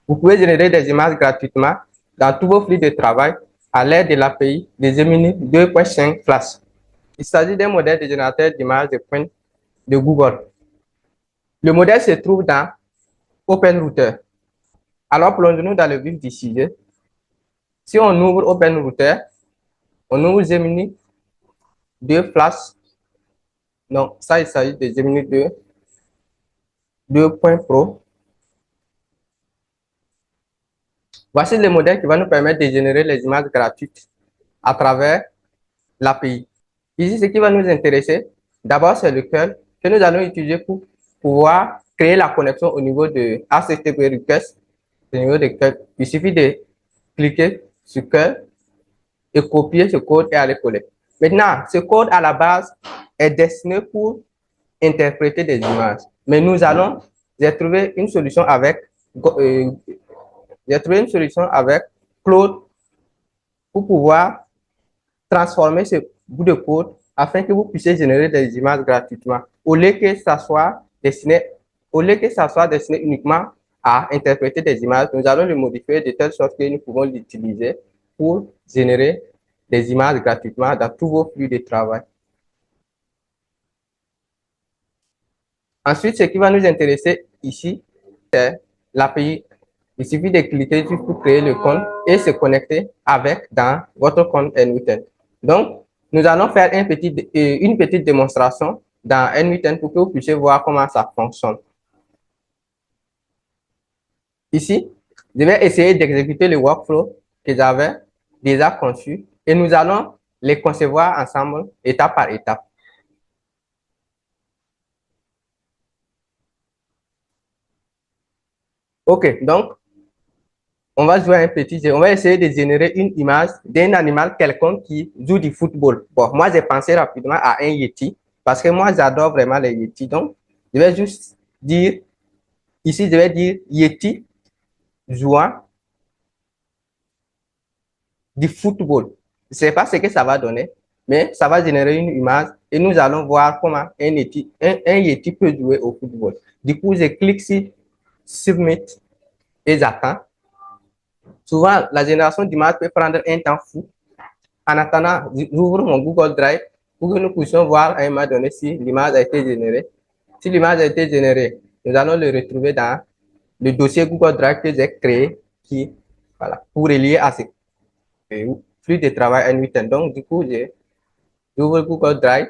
Vous pouvez générer des images gratuitement dans tous vos flux de travail à l'aide de l'API de Gemini 2.5 Flash. Il s'agit d'un modèle de générateur d'images de pointe de Google. Le modèle se trouve dans OpenRouter. Alors, plongeons-nous dans le vif du sujet. Si on ouvre OpenRouter, on ouvre Gemini 2 Flash. Non, ça, il s'agit de Gemini 2.pro. Voici le modèle qui va nous permettre de générer les images gratuites à travers l'API. Ici, ce qui va nous intéresser, d'abord, c'est le curl que nous allons utiliser pour pouvoir créer la connexion au niveau de HTTP request, au niveau de curl. Il suffit de cliquer sur curl et copier ce code et aller coller. Maintenant, ce code à la base est destiné pour interpréter des images. Mais nous allons, j'ai trouvé une solution avec Claude pour pouvoir transformer ce bout de code afin que vous puissiez générer des images gratuitement. Au lieu que ça soit destiné uniquement à interpréter des images, nous allons le modifier de telle sorte que nous pouvons l'utiliser pour générer des images gratuitement dans tous vos flux de travail. Ensuite, ce qui va nous intéresser ici, c'est l'API. Il suffit de cliquer juste pour créer le compte et se connecter avec dans votre compte n8n. Donc, nous allons faire une petite démonstration dans n8n pour que vous puissiez voir comment ça fonctionne. Ici, je vais essayer d'exécuter le workflow que j'avais déjà conçu et nous allons les concevoir ensemble étape par étape. OK, donc, on va jouer un petit jeu. On va essayer de générer une image d'un animal quelconque qui joue du football. Bon, moi, j'ai pensé rapidement à un Yeti parce que moi, j'adore vraiment les Yeti. Donc, je vais juste dire, ici, je vais dire Yeti jouant du football. Je ne sais pas ce que ça va donner, mais ça va générer une image et nous allons voir comment un Yeti peut jouer au football. Du coup, je clique sur Submit et j'attends. Souvent, la génération d'images peut prendre un temps fou. En attendant, j'ouvre mon Google Drive pour que nous puissions voir à un moment donné si l'image a été générée. Si l'image a été générée, nous allons le retrouver dans le dossier Google Drive que j'ai créé voilà, pour relier à ce flux de travail n8n. Donc, du coup, j'ouvre Google Drive.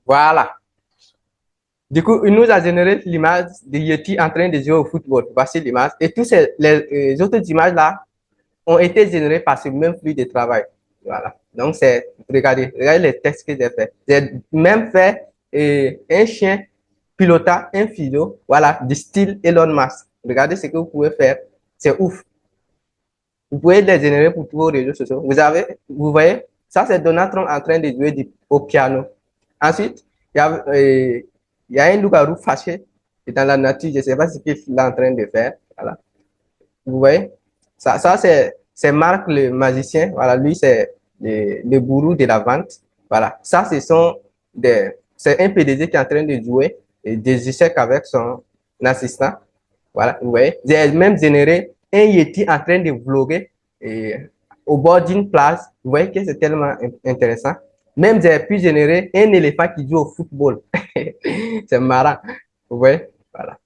Voilà. Du coup, il nous a généré l'image de Yeti en train de jouer au football. Voici l'image. Et tous les autres images-là ont été générées par ce même flux de travail. Voilà. Donc, regardez les textes que j'ai fait. J'ai même fait un chien pilotant un philo, voilà, du style Elon Musk. Regardez ce que vous pouvez faire. C'est ouf. Vous pouvez les générer pour tous vos réseaux sociaux. Vous voyez, ça c'est Donald Trump en train de jouer au piano. Ensuite, il y a un loup-garou fâché dans la nature. Je ne sais pas ce qu'il est en train de faire. Voilà. Vous voyez, ça c'est Marc le magicien. Voilà, lui c'est le gourou de la vente. Voilà, ça c'est un PDG qui est en train de jouer des échecs avec son assistant. Voilà, vous voyez. J'ai même généré un Yeti en train de vlogger au bord d'une place. Vous voyez que c'est tellement intéressant. Même j'ai pu générer un éléphant qui joue au football. C'est marrant. Vous voyez, voilà.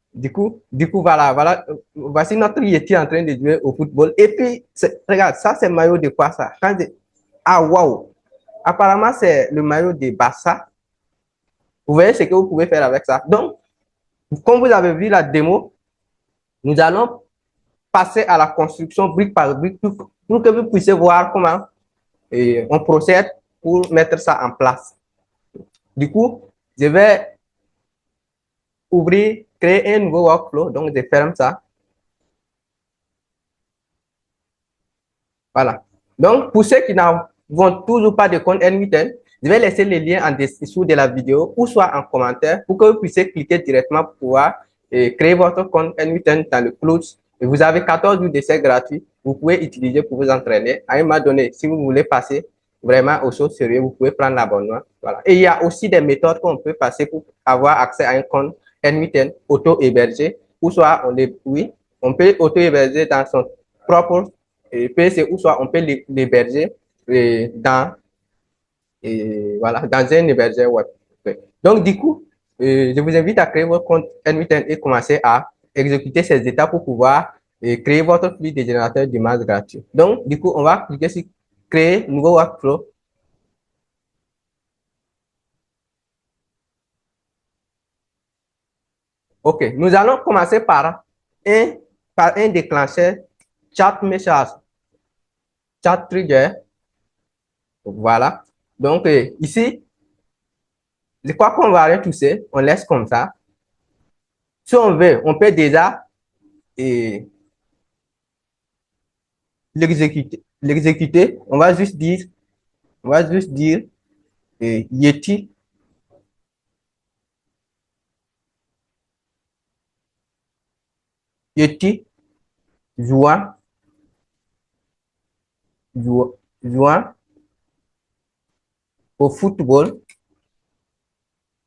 Voilà. Voici notre Yeti en train de jouer au football. Et puis, regarde, ça c'est maillot de quoi ça? Ah, waouh! Apparemment, c'est le maillot de Barça. Vous voyez ce que vous pouvez faire avec ça. Donc, comme vous avez vu la démo, nous allons passer à la construction brique par brique pour que vous puissiez voir comment on procède pour mettre ça en place. Du coup, je vais créer un nouveau workflow. Donc, je ferme ça. Voilà. Donc, pour ceux qui n'ont toujours pas de compte N8N, je vais laisser les liens en dessous de la vidéo ou soit en commentaire pour que vous puissiez cliquer directement pour pouvoir créer votre compte N8N dans le cloud. Et vous avez 14 jours d'essai gratuit. Vous pouvez utiliser pour vous entraîner. À un moment donné, si vous voulez passer vraiment aux choses sérieuses, vous pouvez prendre l'abonnement. Voilà. Et il y a aussi des méthodes qu'on peut passer pour avoir accès à un compte N8N auto-hébergé ou soit on peut auto-héberger dans son propre PC ou soit on peut l'héberger dans, voilà, dans un hébergeur web. Donc, du coup, je vous invite à créer votre compte N8N et commencer à exécuter ces étapes pour pouvoir créer votre flux de générateur d'images gratuit. Donc, du coup, on va cliquer sur créer nouveau workflow. OK, nous allons commencer par un déclencheur chat message, chat trigger. Voilà. Donc, ici, je crois qu'on va rien toucher, on laisse comme ça. Si on veut, on peut déjà l'exécuter. On va juste dire Yeti, Yeti, joint, joint au football,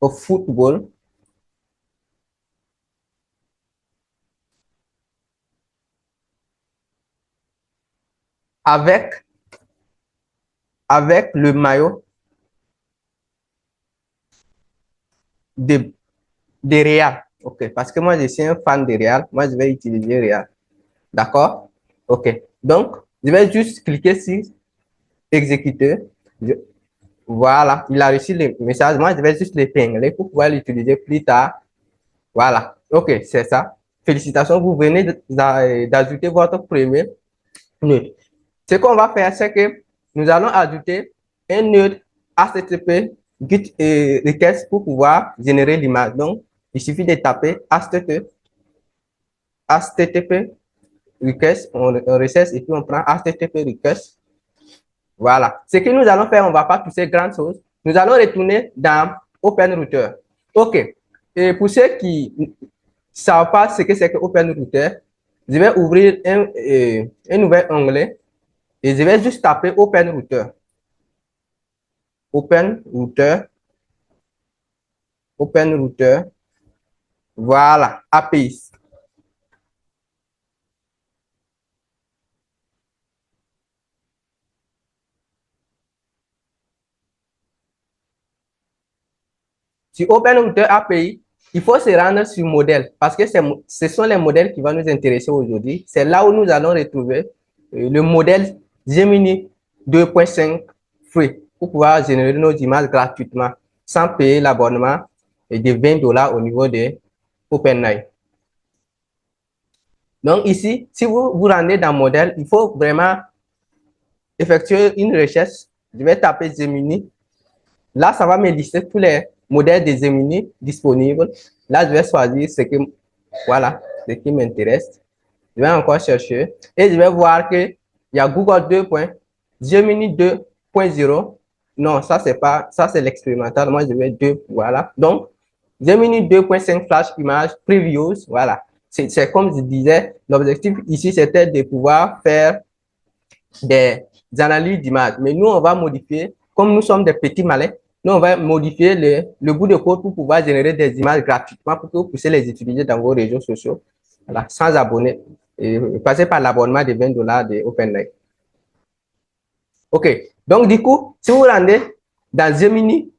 au football, avec, avec le maillot de, de Real. OK, parce que moi, je suis un fan de Real. Moi, je vais utiliser Real. D'accord? OK. Donc, je vais juste cliquer sur exécuter. Voilà, il a reçu le message. Moi, je vais juste l'épingler pour pouvoir l'utiliser plus tard. Voilà. OK, c'est ça. Félicitations, vous venez d'ajouter votre premier nœud. Ce qu'on va faire, c'est que nous allons ajouter un nœud HTTP GET request pour pouvoir générer l'image. Donc, il suffit de taper HTTP request, on recherche et puis on prend HTTP request. Voilà. Ce que nous allons faire, on ne va pas toucher grand chose. Nous allons retourner dans OpenRouter. OK. Et pour ceux qui ne savent pas ce que c'est que OpenRouter, je vais ouvrir un nouvel onglet et je vais juste taper OpenRouter. OpenRouter. OpenRouter. Voilà. API. Sur OpenRouter API, il faut se rendre sur modèle parce que ce sont les modèles qui vont nous intéresser aujourd'hui. C'est là où nous allons retrouver le modèle Gemini 2.5 Free pour pouvoir générer nos images gratuitement sans payer l'abonnement de 20 $ au niveau de OpenAI. Donc ici, si vous vous rendez dans modèle, il faut vraiment effectuer une recherche. Je vais taper Gemini. Là, ça va me lister tous les modèles de Gemini disponibles. Là, je vais choisir voilà, ce qui m'intéresse. Je vais encore chercher et je vais voir qu'il y a Google 2. Gemini 2.0. Non, ça, c'est pas, ça, c'est l'expérimental. Moi, je vais 2. Voilà. Donc, Gemini 2.5 Flash Image Previews. Voilà. C'est comme je disais, l'objectif ici, c'était de pouvoir faire des analyses d'images. Mais nous, on va modifier, comme nous sommes des petits malins, nous, on va modifier le bout de code pour pouvoir générer des images gratuitement pour que vous puissiez les utiliser dans vos réseaux sociaux, voilà, sans abonner. Et passer par l'abonnement de 20 $ de OpenAI. OK. Donc, du coup, si vous rendez dans Gemini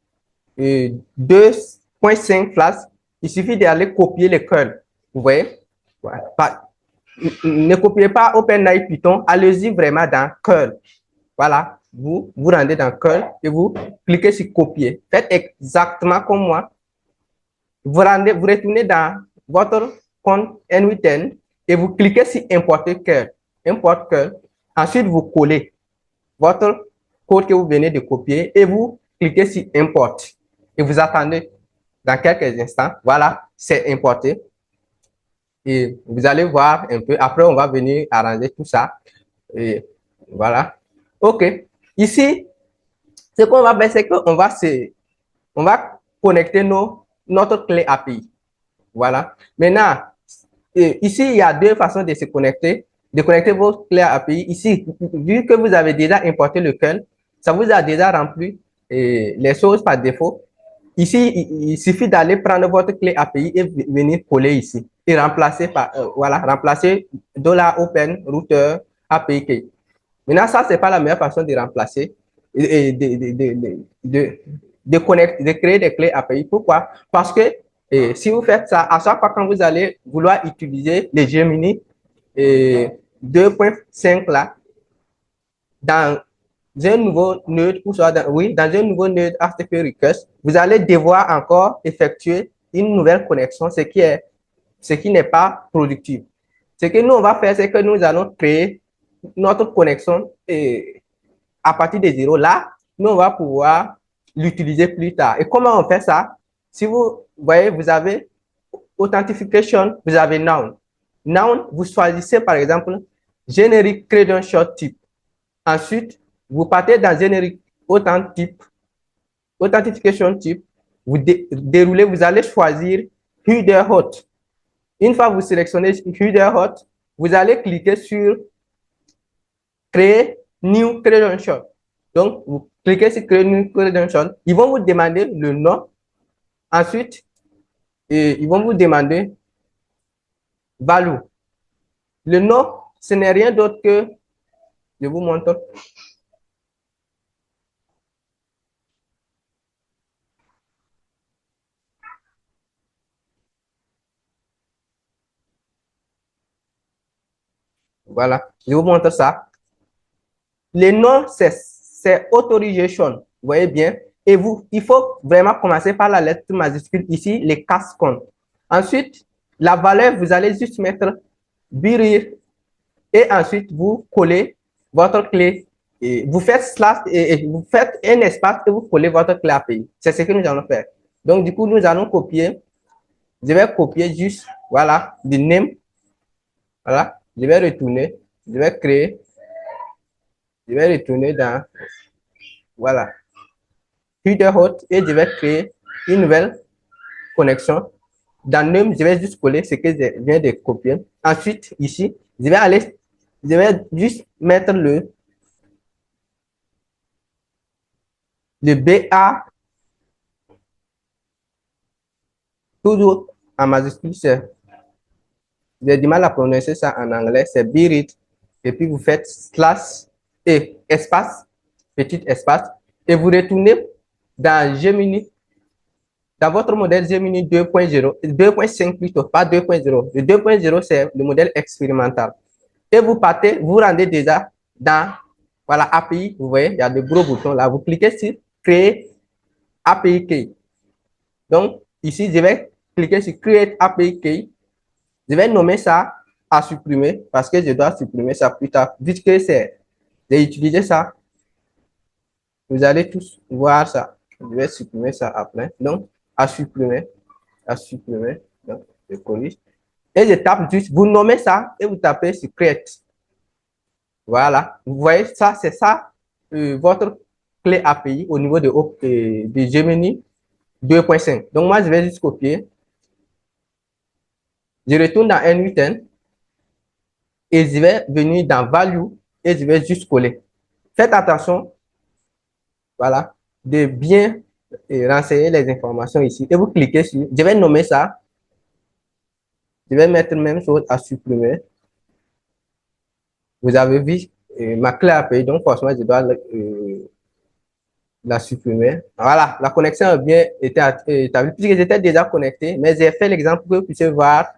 2.5 Flash, il suffit d'aller copier le curl. Vous voyez? Voilà. Ne copiez pas OpenAI Python, allez-y vraiment dans curl. Voilà, vous rendez dans curl et vous cliquez sur copier. Faites exactement comme moi. Vous retournez dans votre compte N8N et vous cliquez sur importer curl. Import curl. Ensuite, vous collez votre code que vous venez de copier et vous cliquez sur import. Et vous attendez dans quelques instants. Voilà, c'est importé. Et vous allez voir un peu. Après, on va venir arranger tout ça. Et Voilà. OK. Ici, ce qu'on va faire, c'est on va connecter notre clé API. Voilà. Maintenant, ici, il y a deux façons de se connecter, de connecter vos clés API. Ici, vu que vous avez déjà importé le kernel, ça vous a déjà rempli les choses par défaut. Ici, il suffit d'aller prendre votre clé API et venir coller ici et remplacer par, voilà, remplacer $open router API key. Maintenant, ça, c'est pas la meilleure façon de remplacer et de créer des clés API. Pourquoi? Parce que si vous faites ça, à chaque fois quand vous allez vouloir utiliser les Gemini 2.5 là, dans un nouveau nœud, ou soit oui, dans un nouveau nœud HTTP request, vous allez devoir encore effectuer une nouvelle connexion, ce qui n'est pas productif. Ce que nous, on va faire, c'est que nous allons créer notre connexion à partir de zéro. Là, nous, on va pouvoir l'utiliser plus tard. Et comment on fait ça? Si vous voyez, vous avez Authentification, vous avez Noun. Noun, vous choisissez par exemple Generic Credential Type. Ensuite, vous partez dans Generic Authentification Type. Vous déroulez, vous allez choisir Header Hot. Une fois que vous sélectionnez Header Hot, vous allez cliquer sur Créer New Credential. Donc, vous cliquez sur Créer New Credential. Ils vont vous demander le nom. Ensuite, ils vont vous demander Value. Le nom, ce n'est rien d'autre que, je vous montre. Voilà, je vous montre ça. Le nom, c'est Authorization. Vous voyez bien. Et vous, il faut vraiment commencer par la lettre majuscule ici, les casse-comptes. Ensuite, la valeur, vous allez juste mettre birir et ensuite vous collez votre clé. Et vous faites slash et vous faites un espace et vous collez votre clé API. C'est ce que nous allons faire. Donc, du coup, nous allons copier. Je vais copier juste, voilà, le name. Voilà, je vais retourner. Je vais créer. Je vais retourner dans, voilà, Header Hot et je vais créer une nouvelle connexion. Dans name, je vais juste coller ce que je viens de copier. Ensuite, ici, je vais juste mettre le BA, toujours en majuscule. J'ai du mal à prononcer ça en anglais, c'est Birit. Et puis vous faites slash et espace, petit espace, et vous retournez dans Gemini, dans votre modèle Gemini 2.0, 2.5 plutôt, pas 2.0. Le 2.0, c'est le modèle expérimental. Et vous partez, vous rendez déjà dans, voilà, API, vous voyez, il y a de gros boutons là. Vous cliquez sur Créer API Key. Donc, ici, je vais cliquer sur Create API Key. Je vais nommer ça à supprimer parce que je dois supprimer ça plus tard. Vu que j'ai utilisé ça, vous allez tous voir ça. Je vais supprimer ça après. Donc, à supprimer, à supprimer. Donc, je corrige. Et je tape juste, vous nommez ça et vous tapez sur Create. Voilà. Vous voyez, ça, c'est ça, votre clé API au niveau de Gemini 2.5. Donc, moi, je vais juste copier. Je retourne dans N8N et je vais venir dans Value et je vais juste coller. Faites attention, voilà, de bien renseigner les informations ici. Et vous cliquez sur, je vais nommer ça. Je vais mettre même chose à supprimer. Vous avez vu ma clé API, donc forcément, je dois la supprimer. Voilà, la connexion a bien été établie puisque j'étais déjà connecté, mais j'ai fait l'exemple pour que vous puissiez voir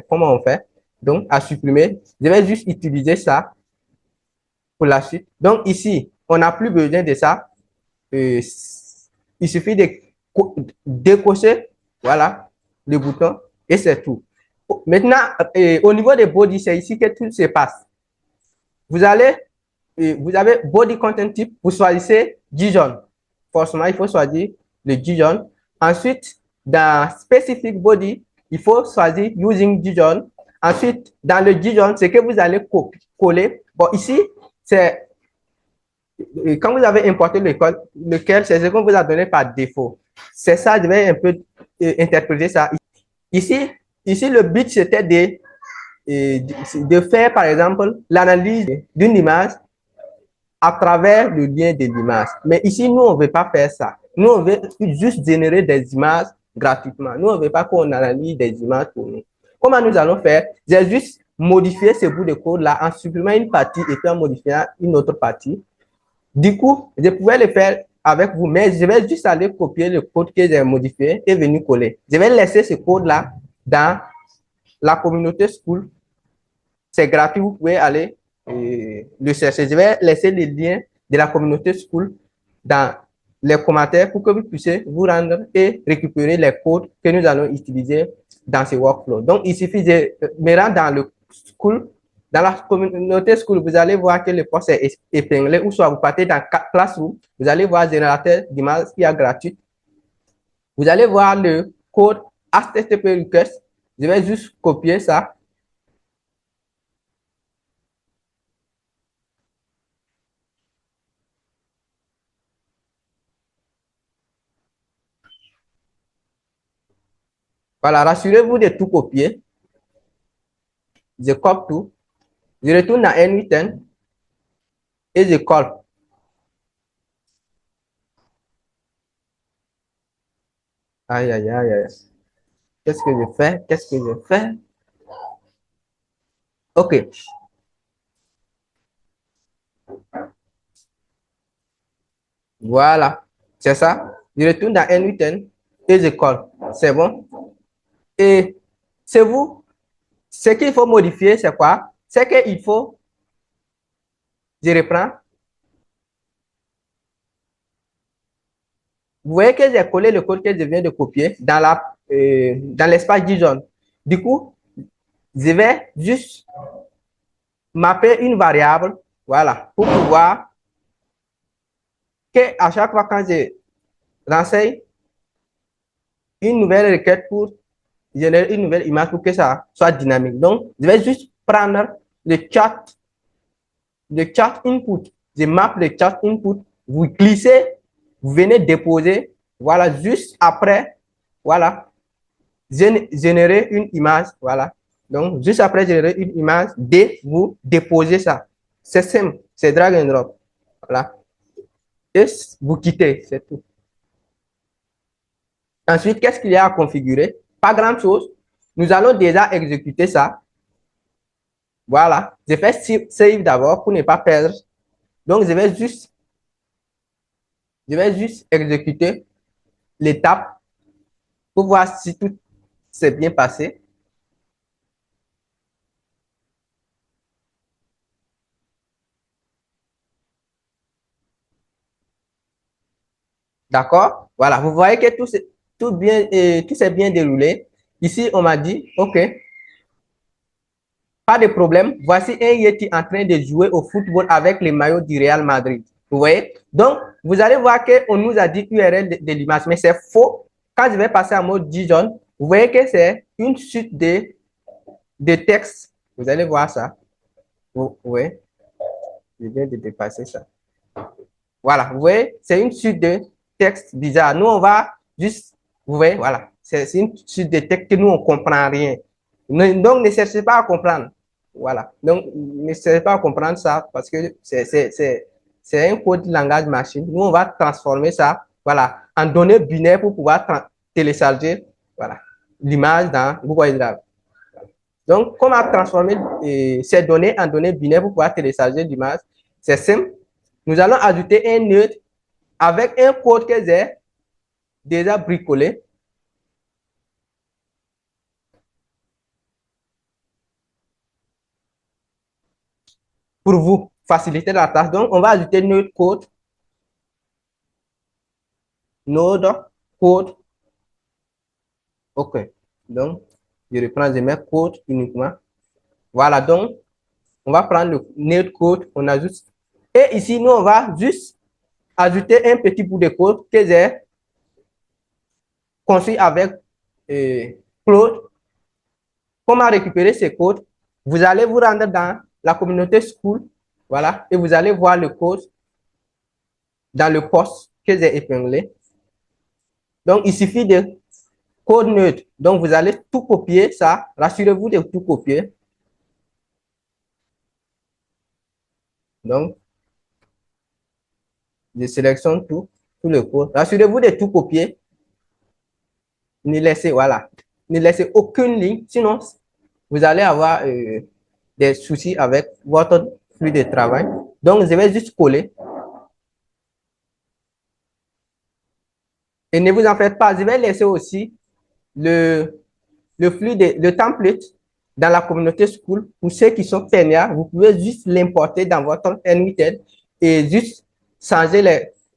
comment on fait. Donc, à supprimer, je vais juste utiliser ça pour la suite. Donc, ici, on n'a plus besoin de ça. Il suffit de décocher, voilà, le bouton et c'est tout. Maintenant, au niveau des body, c'est ici que tout se passe. Vous avez body content type, vous choisissez Dijon. Forcément, il faut choisir le Dijon. Ensuite, dans specific body, il faut choisir using Dijon. Ensuite, dans le Dijon, c'est que vous allez coller. Bon, ici, c'est quand vous avez importé l'école, lequel c'est ce qu'on vous a donné par défaut. C'est ça, je vais un peu interpréter ça. Ici, ici le but c'était de faire par exemple l'analyse d'une image à travers le lien de l'image. Mais ici, nous, on ne veut pas faire ça. Nous, on veut juste générer des images gratuitement. Nous, on ne veut pas qu'on analyse des images pour nous. Comment nous allons faire? J'ai juste modifié ce bout de code-là en supprimant une partie et puis en modifiant une autre partie. Du coup, je pouvais le faire avec vous, mais je vais juste aller copier le code que j'ai modifié et venir coller. Je vais laisser ce code-là dans la communauté School. C'est gratuit, vous pouvez aller le chercher. Je vais laisser les liens de la communauté School dans les commentaires pour que vous puissiez vous rendre et récupérer les codes que nous allons utiliser dans ce workflow. Donc, il suffit de me rendre dans le School. Dans la communauté School, vous allez voir que le poste est épinglé, ou soit vous partez dans Classroom, vous allez voir générateur d'images qui est gratuit. Vous allez voir le code HTTP request. Je vais juste copier ça. Voilà, rassurez-vous de tout copier. Je copie tout. Je retourne à N8N et je colle. Aïe, aïe, aïe, aïe. Qu'est-ce que je fais? Qu'est-ce que je fais? OK. Voilà. C'est ça. Je retourne dans N8N et je colle. C'est bon. Et c'est vous. Ce qu'il faut modifier, c'est quoi? C'est qu'il faut, je reprends. Vous voyez que j'ai collé le code que je viens de copier dans l'espace JSON. Du coup, je vais juste mapper une variable, voilà, pour pouvoir que à chaque fois quand je renseigne une nouvelle requête pour générer une nouvelle image pour que ça soit dynamique. Donc, je vais juste prendre le chat input. Je mappe le chat input. Vous glissez, vous venez déposer. Voilà, juste après, voilà, générer une image. Voilà. Donc, juste après générer une image, vous déposez ça. C'est simple, c'est drag and drop. Voilà. Et vous quittez, c'est tout. Ensuite, qu'est-ce qu'il y a à configurer? Pas grand-chose. Nous allons déjà exécuter ça. Voilà. Je fais save d'abord pour ne pas perdre. Donc, je vais juste exécuter l'étape pour voir si tout s'est bien passé. D'accord? Voilà. Vous voyez que tout s'est bien déroulé. Ici, on m'a dit, OK, pas de problème. Voici un Yeti en train de jouer au football avec les maillots du Real Madrid. Vous voyez? Donc, vous allez voir qu'on nous a dit URL de l'image, mais c'est faux. Quand je vais passer en mode JSON, vous voyez que c'est une suite de textes. Vous allez voir ça. Vous voyez? Je viens de dépasser ça. Voilà, vous voyez? C'est une suite de textes bizarres. Nous, on va juste, vous voyez? Voilà. C'est une suite de textes que nous, on ne comprend rien. Donc, ne cherchez pas à comprendre. Voilà. Donc, ne cherchez pas à comprendre ça parce que c'est un code langage machine. Nous, on va transformer ça, voilà, en données binaires pour pouvoir télécharger, voilà, l'image dans Google Drive. Donc, comment transformer ces données en données binaires pour pouvoir télécharger l'image? C'est simple. Nous allons ajouter un nœud avec un code que j'ai déjà bricolé. Pour vous faciliter la tâche. Donc, on va ajouter node code. Node code. OK. Donc, je reprends, je mets code uniquement. Voilà, donc, on va prendre le node code, on ajoute. Et ici, nous, on va juste ajouter un petit bout de code que j'ai construit avec Claude. Comment récupérer ces codes? Vous allez vous rendre dans la communauté School. Voilà. Et vous allez voir le code dans le poste que j'ai épinglé. Donc, il suffit de code neutre. Donc, vous allez tout copier ça. Rassurez-vous de tout copier. Donc, je sélectionne tout le code. Rassurez-vous de tout copier. Ne laissez, voilà. Ne laissez aucune ligne. Sinon, vous allez avoir des soucis avec votre flux de travail. Donc, je vais juste coller. Et ne vous en faites pas. Je vais laisser aussi le, le template dans la communauté school. Pour ceux qui sont fainéants, vous pouvez juste l'importer dans votre NWTED et juste changer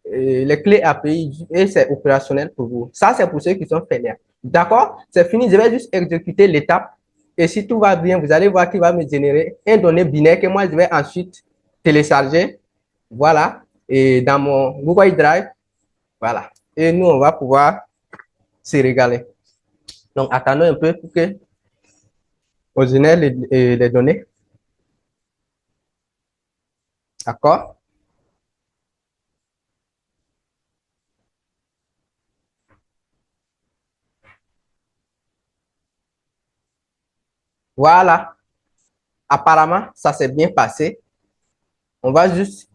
les clés API et c'est opérationnel pour vous. Ça, c'est pour ceux qui sont fainéants. D'accord? C'est fini. Je vais juste exécuter l'étape. Et si tout va bien, vous allez voir qu'il va me générer un donné binaire que moi, je vais ensuite télécharger. Voilà. Et dans mon Google Drive, voilà. Et nous, on va pouvoir se régaler. Donc, attendons un peu pour que on génère les données. D'accord? Voilà. Apparemment, ça s'est bien passé. On va juste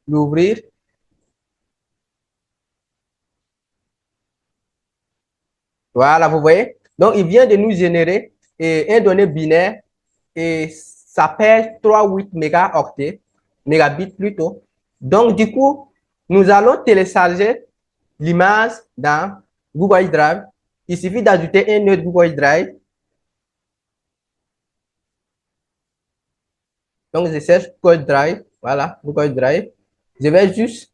l'ouvrir. Voilà, vous voyez? Donc, il vient de nous générer un donné binaire et ça pèse 3,8 mégaoctets, mégabits plutôt. Donc, du coup, nous allons télécharger l'image dans Google Drive. Il suffit d'ajouter un autre Google Drive. Donc, je cherche Google Drive. Voilà, Google Drive. Je vais juste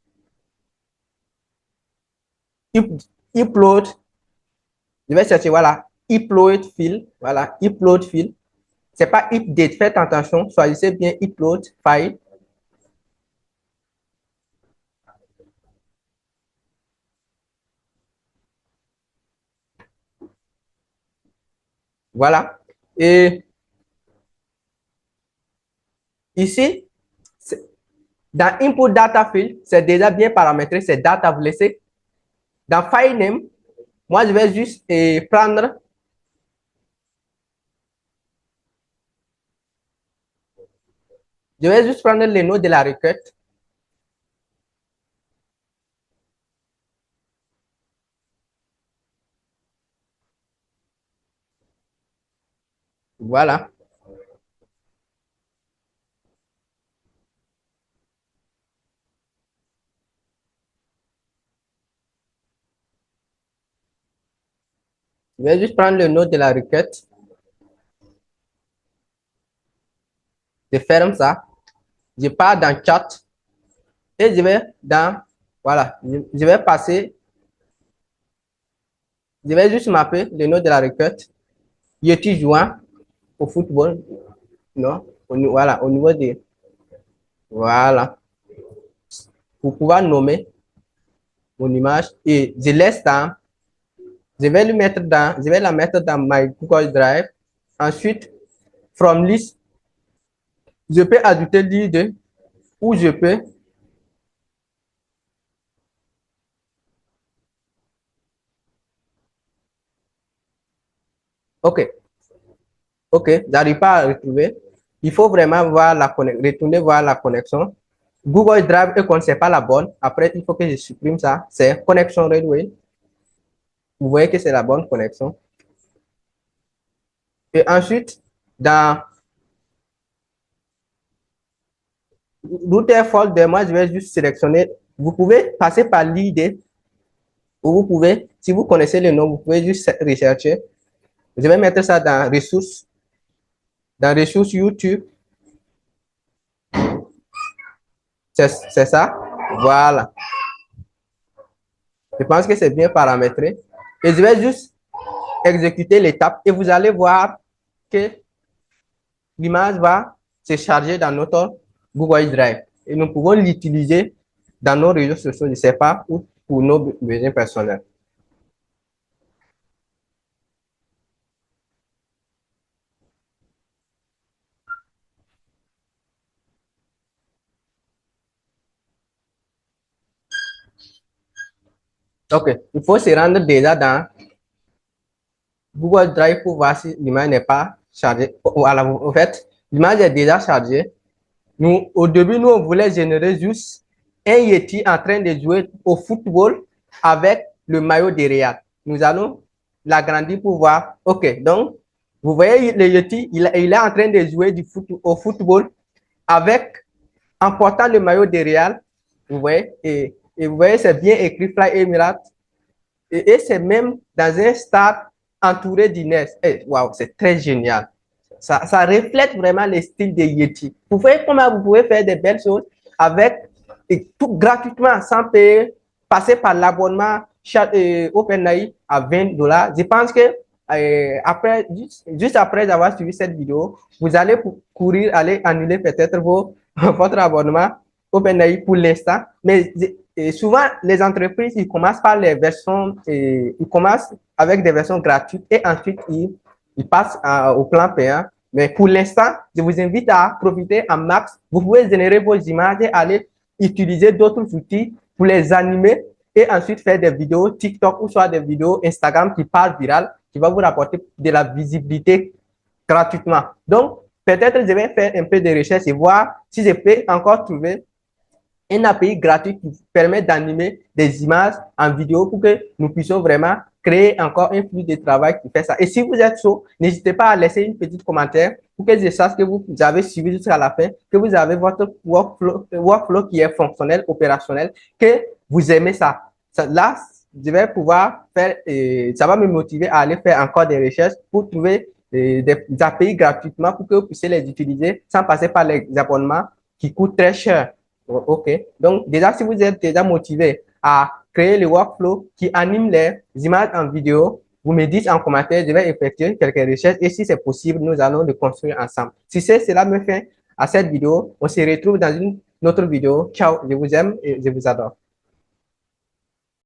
upload. Je vais chercher, voilà, upload file. Voilà, upload file. C'est pas update. Faites attention. Choisissez bien upload file. Voilà. Et ici, dans input data field, c'est déjà bien paramétré. C'est data. Vous laissez. Dans file name, moi, je vais juste prendre. Je vais juste prendre le nom de la requête. Voilà. Je vais juste prendre le nom de la requête. Je ferme ça. Je pars dans chat et je vais dans, voilà, je vais passer, je vais juste mapper le nom de la requête. Y jouant au football? Non, voilà, au niveau de, voilà, pour pouvoir nommer mon image et je laisse dans, je vais la mettre dans my Google Drive. Ensuite, from list, je peux ajouter l'idée ou je peux, ok, ok, j'arrive pas à retrouver. Il faut vraiment voir la connexion, retourner voir la connexion. Google Drive, et qu'on ne sait pas la bonne. Après, il faut que je supprime ça. C'est connexion Redway. Vous voyez que c'est la bonne connexion. Et ensuite, dans router folder, moi, je vais juste sélectionner. Vous pouvez passer par l'ID ou vous pouvez, si vous connaissez le nom, vous pouvez juste rechercher. Je vais mettre ça dans ressources YouTube. C'est ça. Voilà. Je pense que c'est bien paramétré. Et je vais juste exécuter l'étape et vous allez voir que l'image va se charger dans notre Google Drive. Et nous pouvons l'utiliser dans nos réseaux sociaux, je ne sais pas, ou pour nos besoins personnels. Ok, il faut se rendre déjà dans Google Drive pour voir si l'image n'est pas chargée. En fait, l'image est déjà chargée. Nous, au début, nous, on voulait générer juste un Yeti en train de jouer au football avec le maillot de Real. Nous allons l'agrandir pour voir. Ok, donc, vous voyez le Yeti, il est en train de jouer au football avec, en portant le maillot de Real. Vous voyez, et vous voyez, c'est bien écrit Fly Emirates. Et c'est même dans un stade entouré d'Inès. Waouh, c'est très génial. Ça reflète vraiment le style de Yeti. Vous voyez comment vous pouvez faire des belles choses avec et tout gratuitement, sans payer, passer par l'abonnement OpenAI à $20. Je pense que après, juste après avoir suivi cette vidéo, vous allez courir, aller annuler peut-être votre abonnement OpenAI pour l'instant. Mais souvent, les entreprises, ils commencent par les versions, ils commencent avec des versions gratuites et ensuite ils passent au plan payant. Mais pour l'instant, je vous invite à profiter en max. Vous pouvez générer vos images et aller utiliser d'autres outils pour les animer et ensuite faire des vidéos TikTok ou soit des vidéos Instagram qui partent viral, qui va vous rapporter de la visibilité gratuitement. Donc, peut-être je vais faire un peu de recherche et voir si je peux encore trouver un API gratuit qui permet d'animer des images en vidéo pour que nous puissions vraiment créer encore un flux de travail qui fait ça. Et si vous êtes chaud, n'hésitez pas à laisser une petite commentaire pour que je sache que vous avez suivi jusqu'à la fin, que vous avez votre workflow qui est fonctionnel, opérationnel, que vous aimez ça. Là, je vais pouvoir faire, ça va me motiver à aller faire encore des recherches pour trouver des API gratuitement pour que vous puissiez les utiliser sans passer par les abonnements qui coûtent très cher. Ok. Donc, déjà, si vous êtes déjà motivé à créer le workflow qui anime les images en vidéo, vous me dites en commentaire, je vais effectuer quelques recherches et si c'est possible, nous allons le construire ensemble. Si c'est cela me fait à cette vidéo, on se retrouve dans une autre vidéo. Ciao, je vous aime et je vous adore.